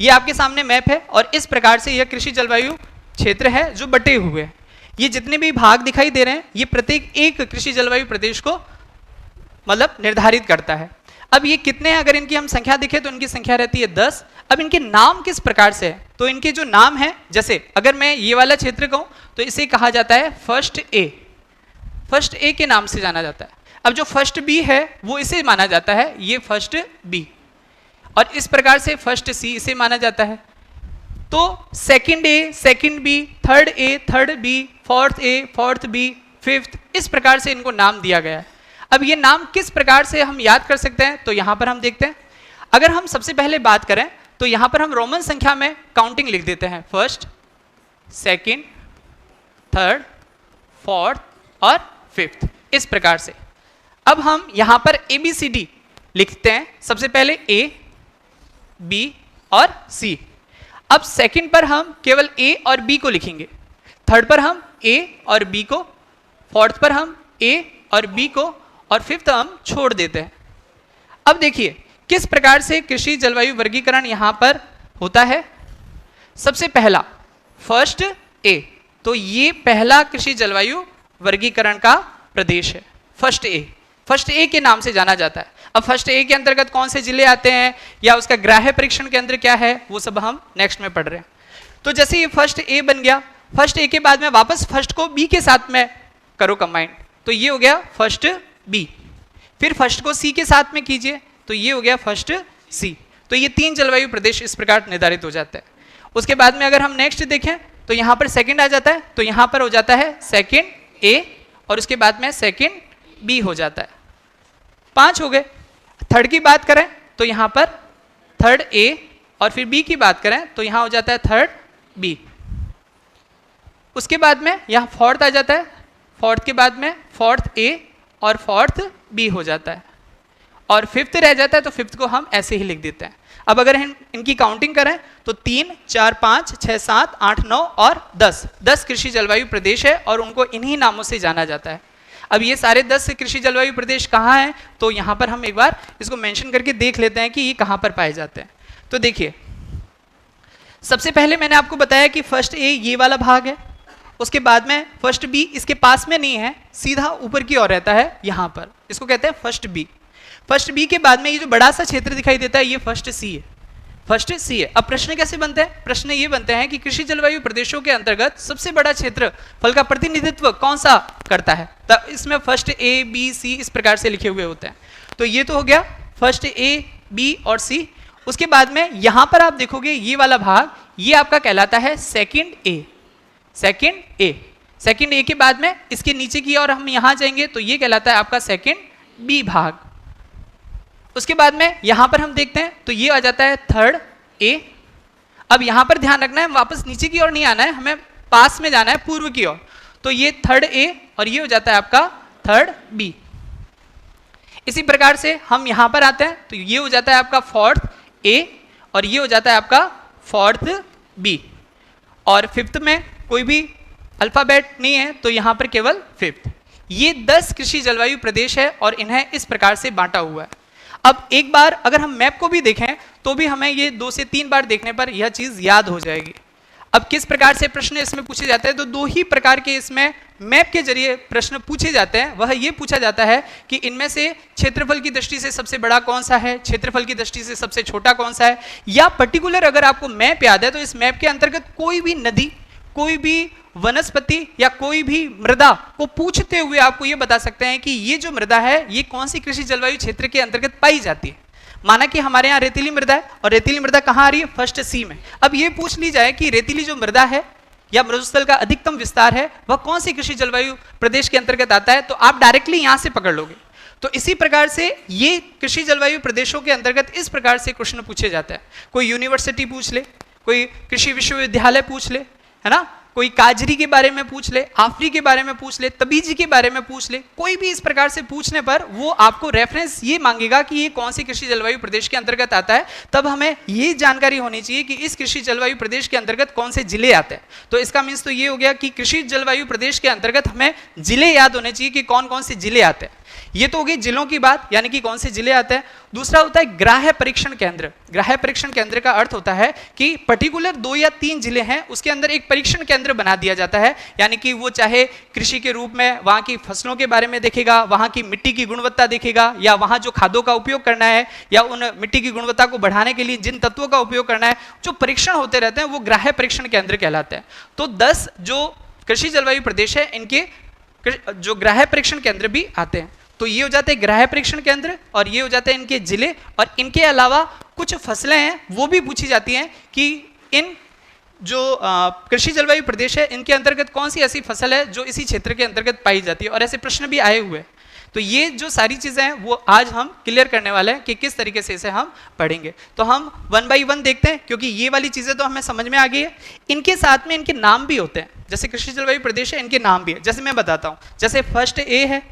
ये आपके सामने मैप है और इस प्रकार से यह कृषि जलवायु क्षेत्र है जो बटे हुए हैं। ये जितने भी भाग दिखाई दे रहे हैं ये प्रत्येक एक कृषि जलवायु प्रदेश को मतलब निर्धारित करता है। अब ये कितने हैं, अगर इनकी हम संख्या देखें तो इनकी संख्या रहती है 10। अब इनके नाम किस प्रकार से है, तो इनके जो नाम है, जैसे अगर मैं ये वाला क्षेत्र कहूं तो इसे कहा जाता है फर्स्ट ए, फर्स्ट ए के नाम से जाना जाता है। अब जो फर्स्ट बी है वो इसे माना जाता है ये फर्स्ट बी, और इस प्रकार से फर्स्ट सी इसे माना जाता है। तो second A, second B, third A, third B, fourth A, fourth B, fifth, इस प्रकार से इनको नाम दिया गया है। अब ये नाम किस प्रकार से हम याद कर सकते हैं, तो यहां पर हम देखते हैं। अगर हम सबसे पहले बात करें तो यहां पर हम रोमन संख्या में काउंटिंग लिख देते हैं, फर्स्ट, सेकंड, थर्ड, फोर्थ और फिफ्थ, इस प्रकार से। अब हम यहां पर ABCD लिखते हैं, सबसे पहले A, B और C। अब सेकंड पर हम केवल A और B को लिखेंगे, थर्ड पर हम A और B को, फोर्थ पर हम A और B को, और फिफ्थ हम छोड़ देते हैं। अब देखिए किस प्रकार से कृषि जलवायु वर्गीकरण यहां पर होता है। सबसे पहला फर्स्ट ए, तो ये पहला कृषि जलवायु वर्गीकरण का प्रदेश है, फर्स्ट ए, फर्स्ट ए के नाम से जाना जाता है। अब फर्स्ट ए के अंतर्गत कौन से जिले आते हैं या उसका ग्राह्य परीक्षण के अंदर क्या है वो सब हम नेक्स्ट में पढ़ रहे हैं। तो जैसे ये फर्स्ट ए बन गया, फर्स्ट ए के बाद में वापस फर्स्ट को बी के साथ में करो कंबाइंड, तो ये हो गया फर्स्ट बी। फिर फर्स्ट को सी के साथ में कीजिए तो ये हो गया फर्स्ट सी। तो ये 3 जलवायु प्रदेश इस प्रकार निर्धारित हो जाता है। उसके बाद में अगर हम नेक्स्ट देखें तो यहां पर सेकंड आ जाता है, तो यहां पर हो जाता है सेकंड ए और उसके बाद में सेकंड बी हो जाता है, 5 हो गए। थर्ड की बात करें तो यहां पर थर्ड ए और फिर बी की बात करें तो यहां हो जाता है थर्ड बी। उसके बाद में यहां फोर्थ आ जाता है, फोर्थ के बाद में फोर्थ ए और फोर्थ बी हो जाता है, और फिफ्थ रह जाता है तो फिफ्थ को हम ऐसे ही लिख देते हैं। अब अगर हम इनकी काउंटिंग करें तो 3, 4, 5, 6, 7, 8, 9 और 10 कृषि जलवायु प्रदेश है और उनको इन्हीं नामों से जाना जाता है। अब ये सारे 10 कृषि जलवायु प्रदेश कहाँ हैं, तो यहाँ पर हम एक बार इसको मेंशन करके देख लेते हैं कि ये कहाँ पर पाए जाते हैं। तो देखिए सबसे पहले मैंने आपको बताया कि फर्स्ट ए ये वाला भाग है, उसके बाद में फर्स्ट बी इसके पास में नहीं है, सीधा ऊपर की ओर रहता है यहाँ पर, इसको कहते हैं फर्स्ट बी। फर्स्ट बी के बाद में ये जो बड़ा सा क्षेत्र दिखाई देता है ये फर्स्ट सी है, फर्स्ट सी है। अब प्रश्न कैसे बनते हैं, प्रश्न ये बनते हैं कि कृषि जलवायु प्रदेशों के अंतर्गत सबसे बड़ा क्षेत्र फल का प्रतिनिधित्व कौन सा करता है, तब इसमें फर्स्ट ए बी सी इस प्रकार से लिखे हुए होते हैं। तो ये तो हो गया फर्स्ट ए बी और सी। उसके बाद में यहां पर आप देखोगे ये वाला भाग ये आपका कहलाता है second A, second A. Second ए के बाद में इसके नीचे की ओर हम यहां जाएंगे तो ये कहलाता है आपका सेकंड बी भाग। उसके बाद में यहां पर हम देखते हैं तो ये आ जाता है थर्ड ए। अब यहां पर ध्यान रखना है वापस नीचे की ओर नहीं आना है, हमें पास में जाना है पूर्व की ओर, तो ये थर्ड ए और ये हो जाता है आपका थर्ड बी। इसी प्रकार से हम यहां पर आते हैं तो ये हो जाता है आपका फोर्थ ए और ये हो जाता है आपका फोर्थ बी, और फिफ्थ में कोई भी अल्फाबेट नहीं है तो यहां पर केवल फिफ्थ। ये 10 कृषि जलवायु प्रदेश है और इन्हें इस प्रकार से बांटा हुआ है। अब एक बार अगर हम मैप को भी देखें तो भी हमें ये 2 से 3 बार देखने पर यह चीज याद हो जाएगी। अब किस प्रकार से प्रश्न इसमें पूछे जाते हैं, तो 2 ही प्रकार के इसमें मैप के जरिए प्रश्न पूछे जाते हैं। वह ये पूछा जाता है कि इनमें से क्षेत्रफल की दृष्टि से सबसे बड़ा कौन सा है, क्षेत्रफल की दृष्टि से सबसे छोटा कौन सा है, या पर्टिकुलर अगर आपको मैप याद है तो इस मैप के अंतर्गत कोई भी नदी, कोई भी वनस्पति या कोई भी मृदा को पूछते हुए आपको ये बता सकते हैं कि ये जो मृदा है ये कौन सी कृषि जलवायु क्षेत्र के अंतर्गत पाई जाती है। माना कि हमारे यहाँ रेतीली मृदा है और रेतीली मृदा कहाँ आ रही है, फर्स्ट सी में। अब ये पूछ ली जाए कि रेतीली जो मृदा है या मृदुस्थल का अधिकतम विस्तार है वह कौन सी कृषि जलवायु प्रदेश के अंतर्गत आता है, तो आप डायरेक्टली यहां से पकड़ लोगे। तो इसी प्रकार से ये कृषि जलवायु प्रदेशों के अंतर्गत इस प्रकार से प्रश्न पूछे जाता है। कोई यूनिवर्सिटी पूछ ले, कोई कृषि विश्वविद्यालय पूछ ले, है ना, कोई काजरी के बारे में पूछ ले, आफरी के बारे में पूछ ले, तबीजी के बारे में पूछ ले, कोई भी इस प्रकार से पूछने पर वो आपको रेफरेंस ये मांगेगा कि ये कौन सी कृषि जलवायु प्रदेश के अंतर्गत आता है। तब हमें ये जानकारी होनी चाहिए कि इस कृषि जलवायु प्रदेश के अंतर्गत कौन से जिले आते हैं। तो इसका मीन्स तो ये हो गया कि कृषि जलवायु प्रदेश के अंतर्गत हमें जिले याद होने चाहिए कि कौन कौन से जिले आते हैं। ये तो हो गई जिलों की बात, यानी कि कौन से जिले आते हैं। दूसरा होता है ग्राह्य परीक्षण केंद्र। ग्राह्य परीक्षण केंद्र का अर्थ होता है कि पर्टिकुलर 2 या 3 जिले हैं, उसके अंदर एक परीक्षण केंद्र बना दिया जाता है, यानी कि वो चाहे कृषि के रूप में वहां की फसलों के बारे में देखेगा, वहां की मिट्टी की गुणवत्ता देखेगा, या वहां जो खादों का उपयोग करना है या उन मिट्टी की गुणवत्ता को बढ़ाने के लिए जिन तत्वों का उपयोग करना है, जो परीक्षण होते रहते हैं वो ग्राह्य परीक्षण केंद्र कहलाते हैं। तो 10 जो कृषि जलवायु प्रदेश है इनके जो ग्राह्य परीक्षण केंद्र भी आते हैं। तो ये हो जाते हैं ग्राह्य परीक्षण केंद्र, और ये हो जाते हैं इनके जिले। और इनके अलावा कुछ फसलें हैं वो भी पूछी जाती हैं कि इन जो कृषि जलवायु प्रदेश है इनके अंतर्गत कौन सी ऐसी फसल है जो इसी क्षेत्र के अंतर्गत पाई जाती है, और ऐसे प्रश्न भी आए हुए हैं। तो ये जो सारी चीजें हैं वो आज हम क्लियर करने वाले हैं कि किस तरीके से इसे हम पढ़ेंगे। तो हम 1 बाई 1 देखते हैं, क्योंकि ये वाली चीजें तो हमें समझ में आ गई है। इनके साथ में इनके नाम भी होते हैं, जैसे कृषि जलवायु प्रदेश है इनके नाम भी है। जैसे मैं बताता हूँ, जैसे फर्स्ट ए है,